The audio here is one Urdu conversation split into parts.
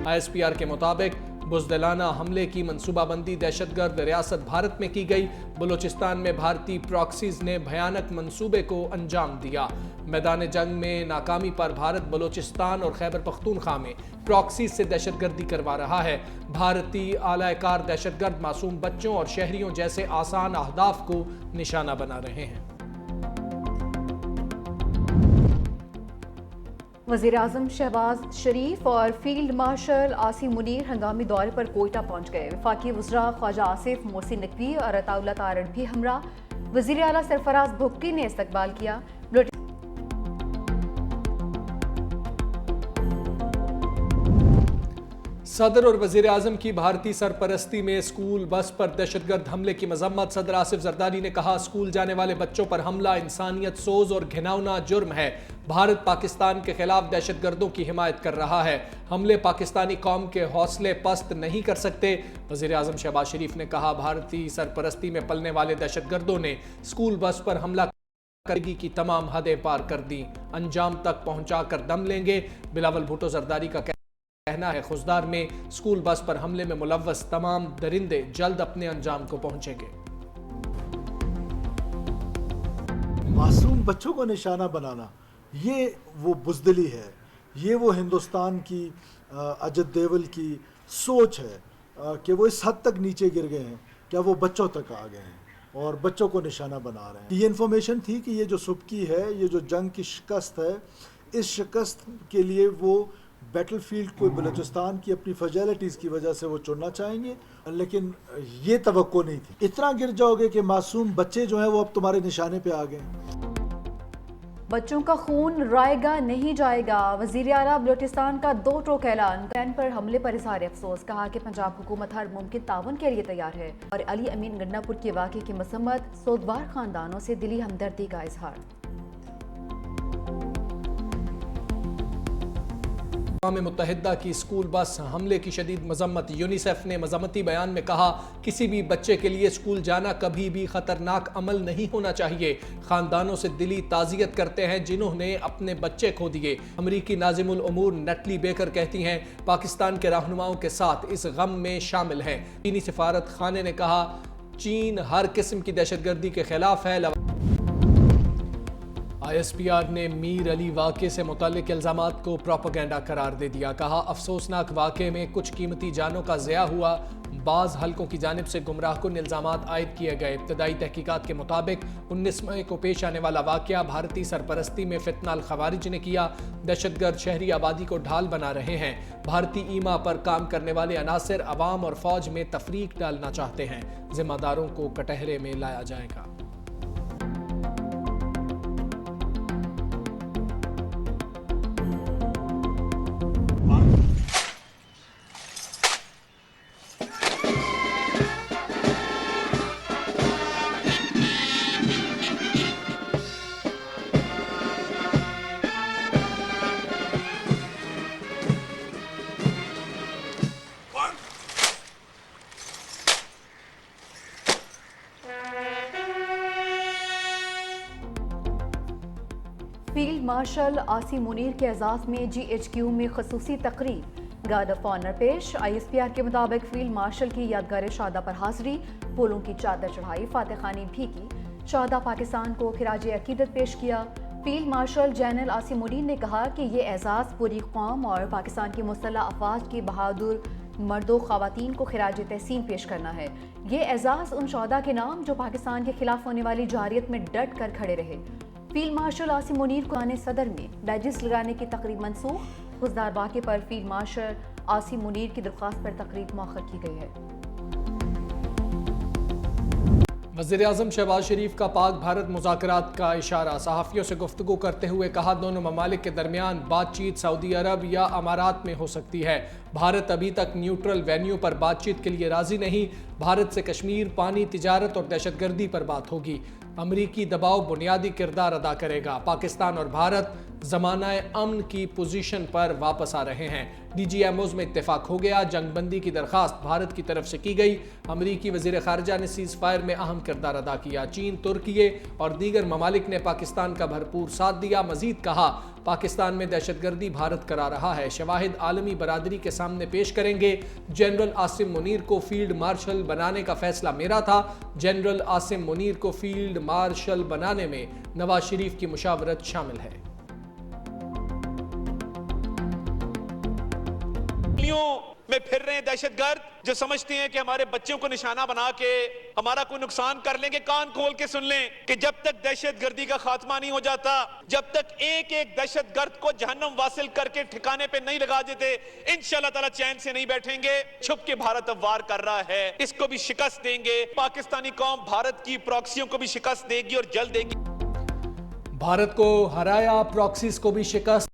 ISPR کے مطابق بزدلانہ حملے کی منصوبہ بندی دہشت گرد ریاست بھارت میں کی گئی۔ بلوچستان میں بھارتی پراکسیز نے بھیانک منصوبے کو انجام دیا۔ میدان جنگ میں ناکامی پر بھارت بلوچستان اور خیبر پختونخوا میں پراکسیز سے دہشت گردی کروا رہا ہے۔ بھارتی اعلی کار دہشت گرد معصوم بچوں اور شہریوں جیسے آسان اہداف کو نشانہ بنا رہے ہیں۔ وزیراعظم شہباز شریف اور فیلڈ مارشل عاصم منیر ہنگامی دورے پر کوئٹہ پہنچ گئے۔ وفاقی وزراء خواجہ آصف محسن نقوی اور عطا اللہ تارڑ بھی ہمراہ۔ وزیر اعلیٰ سرفراز بھگتی نے استقبال کیا۔ صدر اور وزیر اعظم کی بھارتی سرپرستی میں اسکول بس پر دہشت گرد حملے کی مذمت۔ صدر آصف زرداری نے کہا اسکول جانے والے بچوں پر حملہ انسانیت سوز اور گھناؤنا جرم ہے۔ بھارت پاکستان کے خلاف دہشت گردوں کی حمایت کر رہا ہے۔ حملے پاکستانی قوم کے حوصلے پست نہیں کر سکتے۔ وزیر اعظم شہباز شریف نے کہا بھارتی سرپرستی میں پلنے والے دہشت گردوں نے اسکول بس پر حملہ کرنے کی تمام حدیں پار کر دیں، انجام تک پہنچا کر دم لیں گے۔ بلاول بھٹو زرداری کا کہنا ہے خوزدار میں اسکول بس پر حملے میں ملوث تمام درندے جلد اپنے انجام کو پہنچیں گے۔ معصوم بچوں کو نشانہ بنانا یہ وہ بزدلی ہے، یہ وہ ہندوستان کی اجت دیول کی سوچ ہے کہ وہ اس حد تک نیچے گر گئے ہیں، کیا وہ بچوں تک آ گئے ہیں اور بچوں کو نشانہ بنا رہے ہیں۔ یہ انفارمیشن تھی کہ یہ جو سبکی ہے، یہ جو جنگ کی شکست ہے، اس شکست کے لیے وہ بیٹل فیلڈ کو بلوچستان کی اپنی فیجیلٹیز کی وجہ سے وہ چننا چاہیں گے، لیکن یہ توقع نہیں تھی۔ اتنا گر جاؤ گے کہ معصوم بچے جو ہیں وہ اب تمہارے نشانے پہ آ گئے ہیں۔ بچوں کا خون رائے گا نہیں جائے گا، وزیر اعلیٰ بلوچستان کا دو ٹوک اعلان۔ کین پر حملے پر اظہار افسوس، کہا کہ پنجاب حکومت ہر ممکن تعاون کے لیے تیار ہے، اور علی امین گنڈا پور کے واقعے کی مذمت، سودوار خاندانوں سے دلی ہمدردی کا اظہار۔ اقوام متحدہ کی اسکول بس حملے کی شدید مذمت۔ یونیسیف نے مذمتی بیان میں کہا کسی بھی بچے کے لیے اسکول جانا کبھی بھی خطرناک عمل نہیں ہونا چاہیے۔ خاندانوں سے دلی تعزیت کرتے ہیں جنہوں نے اپنے بچے کھو دیے۔ امریکی ناظم الامور نٹلی بیکر کہتی ہیں پاکستان کے رہنماؤں کے ساتھ اس غم میں شامل ہیں۔ چینی سفارت خانے نے کہا چین ہر قسم کی دہشت گردی کے خلاف ہے۔ ISPR نے میر علی واقعے سے متعلق الزامات کو پروپیگنڈا قرار دے دیا۔ کہا افسوسناک واقعے میں کچھ قیمتی جانوں کا ضیاع ہوا، بعض حلقوں کی جانب سے گمراہ کن الزامات عائد کیے گئے۔ ابتدائی تحقیقات کے مطابق 19 مئی کو پیش آنے والا واقعہ بھارتی سرپرستی میں فتنہ الخوارج نے کیا۔ دہشت گرد شہری آبادی کو ڈھال بنا رہے ہیں۔ بھارتی ایما پر کام کرنے والے عناصر عوام اور فوج میں تفریق ڈالنا چاہتے ہیں۔ ذمہ داروں کو کٹہرے میں لایا جائے گا۔ فیلڈ مارشل عاصم منیر کے اعزاز میں GHQ میں خصوصی تقریب، گارڈ آف آنر پیش۔ ISPR کے مطابق فیلڈ مارشل کی یادگار شہداء پر حاضری، پھولوں کی چادر چڑھائی، فاتح خوانی بھی کی، شہداء پاکستان کو خراج عقیدت پیش کیا۔ Field marshal general Asim Munir نے کہا کہ یہ اعزاز پوری قوم اور پاکستان کی مسلح افواج کی بہادر مرد و خواتین کو خراج تحسین پیش کرنا ہے۔ یہ اعزاز ان شہداء کے نام جو پاکستان کے خلاف ہونے والی جارحیت میں ڈٹ کر کھڑے رہے۔ فیلڈ مارشل عاصم منیر کو آنے صدر میں بیجز لگانے کی تقریب منسوخ، خوزدار واقعے پر فیلڈ مارشل عاصم منیر کی درخواست پر تقریب مؤخر کی گئی ہے۔ وزیر اعظم شہباز شریف کا پاک بھارت مذاکرات کا اشارہ، صحافیوں سے گفتگو کرتے ہوئے کہا دونوں ممالک کے درمیان بات چیت سعودی عرب یا امارات میں ہو سکتی ہے، بھارت ابھی تک نیوٹرل وینیو پر بات چیت کے لیے راضی نہیں، بھارت سے کشمیر، پانی، تجارت اور دہشت گردی پر بات ہوگی، امریکی دباؤ بنیادی کردار ادا کرے گا، پاکستان اور بھارت زمانہ امن کی پوزیشن پر واپس آ رہے ہیں۔ ڈی جی ایم اوز میں اتفاق ہو گیا، جنگ بندی کی درخواست بھارت کی طرف سے کی گئی۔ امریکی وزیر خارجہ نے سیز فائر میں اہم کردار ادا کیا۔ چین، ترکیے اور دیگر ممالک نے پاکستان کا بھرپور ساتھ دیا۔ مزید کہا، پاکستان میں دہشت گردی بھارت کرا رہا ہے، شواہد عالمی برادری کے سامنے پیش کریں گے۔ جنرل عاصم منیر کو فیلڈ مارشل بنانے کا فیصلہ میرا تھا۔ جنرل عاصم منیر کو فیلڈ مارشل بنانے میں نواز شریف کی مشاورت شامل ہے۔ میں پھر رہے ہیں دہشت گرد جو سمجھتے ہیں کہ ہمارے بچوں کو نشانہ بنا کے ہمارا کوئی نقصان کر لیں گے۔ کان کھول کے سن لیں کہ جب تک دہشت گردی کا خاتمہ نہیں ہو جاتا، جب تک ایک ایک دہشت گرد کو جہنم واصل کر کے ٹھکانے پہ نہیں لگا دیتے، انشاءاللہ تعالی چین سے نہیں بیٹھیں گے۔ چھپ کے بھارت اب وار کر رہا ہے، اس کو بھی شکست دیں گے۔ پاکستانی قوم بھارت کی پراکسیوں کو بھی شکست دے گی اور جلد دے گی۔ بھارت کو ہرایا، پراکسیز کو بھی شکست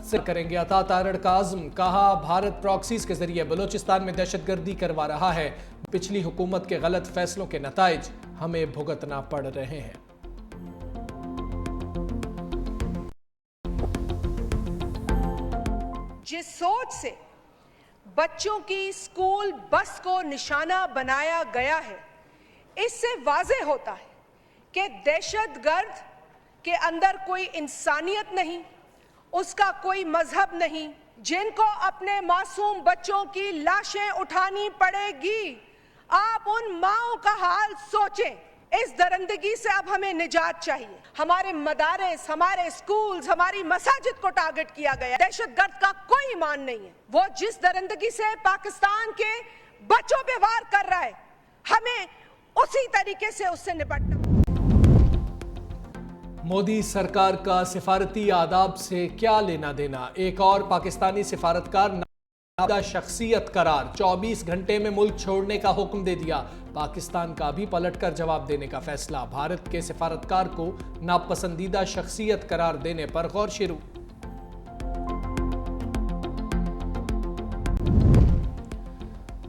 سے کریں گے۔ عطا تارڑ کا عزم، کہا بھارت پراکسیز کے ذریعے بلوچستان میں دہشت گردی کروا رہا ہے۔ پچھلی حکومت کے غلط فیصلوں کے نتائج ہمیں بھگتنا پڑ رہے ہیں۔ جس سوچ سے بچوں کی اسکول بس کو نشانہ بنایا گیا ہے، اس سے واضح ہوتا ہے کہ دہشت گرد کے اندر کوئی انسانیت نہیں، اس کا کوئی مذہب نہیں۔ جن کو اپنے معصوم بچوں کی لاشیں اٹھانی پڑے گی، آپ ان ماؤں کا حال سوچیں۔ اس درندگی سے اب ہمیں نجات چاہیے۔ ہمارے مدارس، ہمارے سکولز، ہماری مساجد کو ٹارگٹ کیا گیا۔ دہشت گرد کا کوئی ایمان نہیں ہے۔ وہ جس درندگی سے پاکستان کے بچوں پہ وار کر رہا ہے، ہمیں اسی طریقے سے اس سے نپٹنا۔ مودی سرکار کا سفارتی آداب سے کیا لینا دینا؟ ایک اور پاکستانی سفارتکار نابینا شخصیت قرار، 24 گھنٹے میں ملک چھوڑنے کا حکم دے دیا۔ پاکستان کا بھی پلٹ کر جواب دینے کا فیصلہ۔ بھارت کے سفارتکار کو ناپسندیدہ شخصیت قرار دینے پر غور شروع۔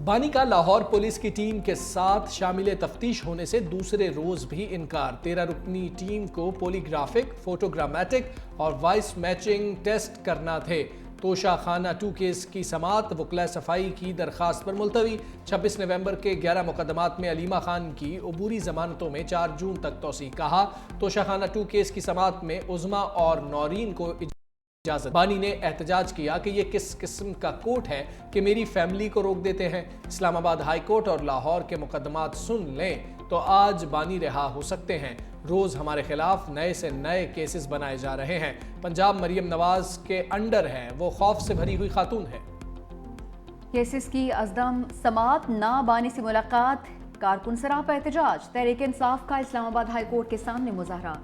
بانی کا لاہور پولیس کی ٹیم کے ساتھ شامل تفتیش ہونے سے دوسرے روز بھی انکار۔ 13 رکنی ٹیم کو پولی گرافک، فوٹوگرامیٹک اور وائس میچنگ ٹیسٹ کرنا تھے۔ توشہ خانہ 2 کیس کی سماعت وکلاء صفائی کی درخواست پر ملتوی۔ 26 نومبر کے 11 مقدمات میں علیمہ خان کی عبوری ضمانتوں میں 4 جون تک توسیع۔ کہا، توشہ خانہ 2 کیس کی سماعت میں عظمیٰ اور نورین کو اجازت۔ بانی نے احتجاج کیا کہ یہ کس قسم کا کورٹ ہے کہ میری فیملی کو روک دیتے ہیں۔ اسلام آباد ہائی کورٹ اور لاہور کے مقدمات سن لیں تو آج بانی رہا ہو سکتے ہیں۔ روز ہمارے خلاف نئے سے نئے کیسز بنائے جا رہے ہیں۔ پنجاب مریم نواز کے انڈر ہے، وہ خوف سے بھری ہوئی خاتون ہے۔ کیسز کی ازدم سماعت، نہ بانی سے ملاقات، کارکن سراپا احتجاج، تحریک انصاف کا اسلام آباد ہائی کورٹ کے سامنے مظاہرہ۔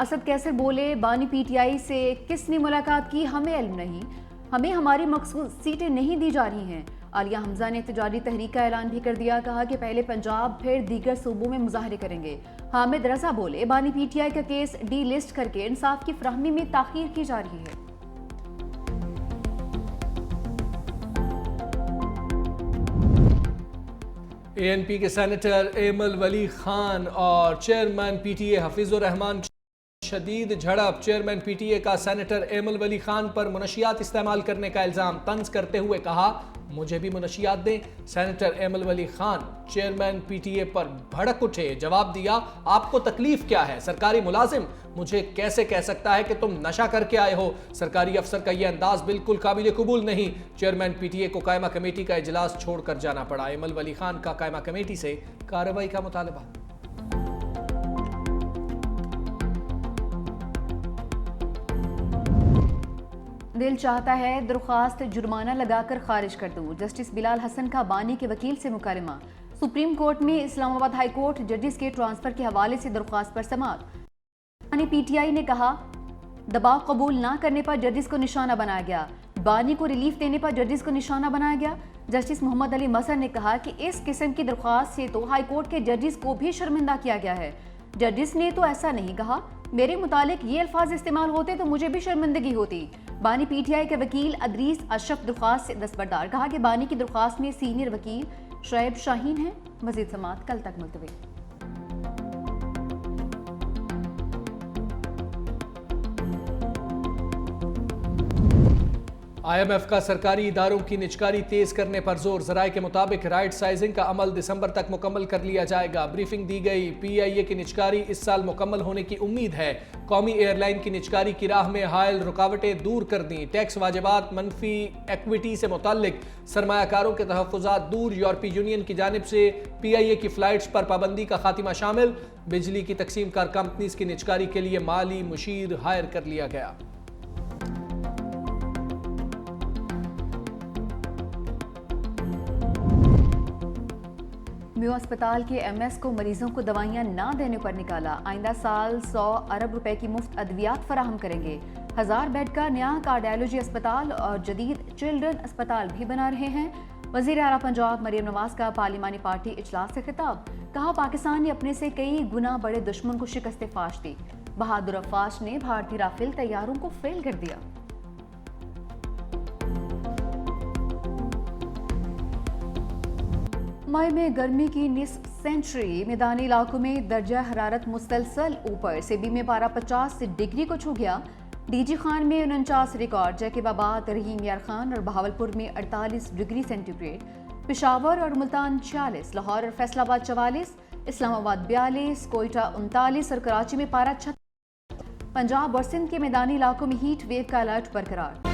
اسد کیسر بولے، بانی پی ٹی آئی سے کس نے ملاقات کی ہمیں علم نہیں، ہمیں ہماری مخصوص سیٹیں نہیں دی جا رہی ہیں۔ عالیہ حمزہ نے احتجاجی تحریک کا اعلان بھی کر دیا، کہا کہ پہلے پنجاب پھر دیگر صوبوں میں مظاہرے کریں گے۔ حامد رضا بولے، بانی پی ٹی آئی کا کیس ڈی لسٹ کر کے انصاف کی فراہمی میں تاخیر کی جا رہی ہے۔ اے این پی کے سینیٹر ایمل ولی خان اور chairman P T A Hafeez ur-Rehman شدید جھڑپ۔ چیئرمین پی ٹی اے کا سینیٹر ایمل ولی خان پر منشیات استعمال کرنے کا الزام طنز کرتے ہوئے کہا، مجھے بھی منشیات دیں۔ Senator Aimal Wali Khan chairman P T A پر بھڑک اٹھے، جواب دیا، آپ کو تکلیف کیا ہے؟ سرکاری ملازم مجھے کیسے کہہ سکتا ہے کہ تم نشہ کر کے آئے ہو؟ سرکاری افسر کا یہ انداز بالکل قابل قبول نہیں۔ چیئرمین پی ٹی اے کو قائمہ کمیٹی کا اجلاس چھوڑ کر جانا پڑا۔ ایمل ولی خان کا قائمہ کمیٹی سے کارروائی کا مطالبہ۔ دل چاہتا ہے درخواست جرمانہ لگا کر خارج کر دوں، جسٹس بلال حسن کا بانی کے وکیل سے مکالمہ۔ سپریم کورٹ میں اسلام آباد ہائی کورٹ ججز کے ٹرانسفر کے حوالے سے درخواست پر سماعت۔ بانی پی ٹی آئی نے کہا، دباؤ قبول نہ کرنے پر ججز کو نشانہ بنایا گیا، بانی کو ریلیف دینے پر ججز کو نشانہ بنایا گیا۔ جسٹس محمد علی مظہر نے کہا کہ اس قسم کی درخواست سے تو ہائی کورٹ کے ججز کو بھی شرمندہ کیا گیا ہے۔ ججز نے تو ایسا نہیں کہا، میرے متعلق یہ الفاظ استعمال ہوتے تو مجھے بھی شرمندگی ہوتی۔ بانی پی ٹی آئی کے وکیل ادریس اشرف درخواست سے دستبردار، کہا کہ بانی کی درخواست میں سینئر وکیل شعیب شاہین ہیں۔ مزید سماعت کل تک ملتوی۔ IMF کا سرکاری اداروں کی نجکاری تیز کرنے پر زور. ذرائع کے مطابق رائٹ سائزنگ کا عمل دسمبر تک مکمل کر لیا جائے گا. بریفنگ دی گئی. PIA کی نجکاری اس سال مکمل ہونے کی امید ہے. قومی ایئر لائن کی نجکاری کی راہ میں حائل رکاوٹیں دور کر دیں. ٹیکس واجبات, منفی ایکویٹی سے متعلق سرمایہ کاروں کے تحفظات دور. یورپی یونین کی جانب سے PIA کی فلائٹس پر پابندی کا خاتمہ شامل. بجلی کی تقسیم کار کمپنیز کی نجکاری کے لیے مالی مشیر ہائر کر لیا گیا. میو اسپتال کے MS کو مریضوں کو دوائیاں نہ دینے پر نکالا. آئندہ سال 100 ارب روپے کی مفت ادویات فراہم کریں گے. 1000 بیڈ کا نیا کارڈیالوجی اسپتال اور جدید چلڈرن اسپتال بھی بنا رہے ہیں. وزیر اعلیٰ پنجاب مریم نواز کا پارلیمانی پارٹی اجلاس سے خطاب. کہا پاکستان نے اپنے سے کئی گنا بڑے دشمن کو شکست فاش دی. بہادر افواج نے بھارتی رافیل طیاروں کو فیل کر دیا. مئی میں گرمی کی نصف سینچری. میدانی علاقوں میں درجہ حرارت مسلسل اوپر. سیبی میں پارہ 50 ڈگری کو چھو گیا. DG خان میں 49 ریکارڈ. جیکب آباد, رحیم یار خان اور بہاولپور میں 48 ڈگری سینٹی گریڈ. پشاور اور ملتان 46, لاہور اور فیصل آباد 44, اسلام آباد 42, کوئٹہ 39 اور کراچی میں پارہ 36. پنجاب اور سندھ کے میدانی علاقوں میں ہیٹ ویو کا الرٹ برقرار.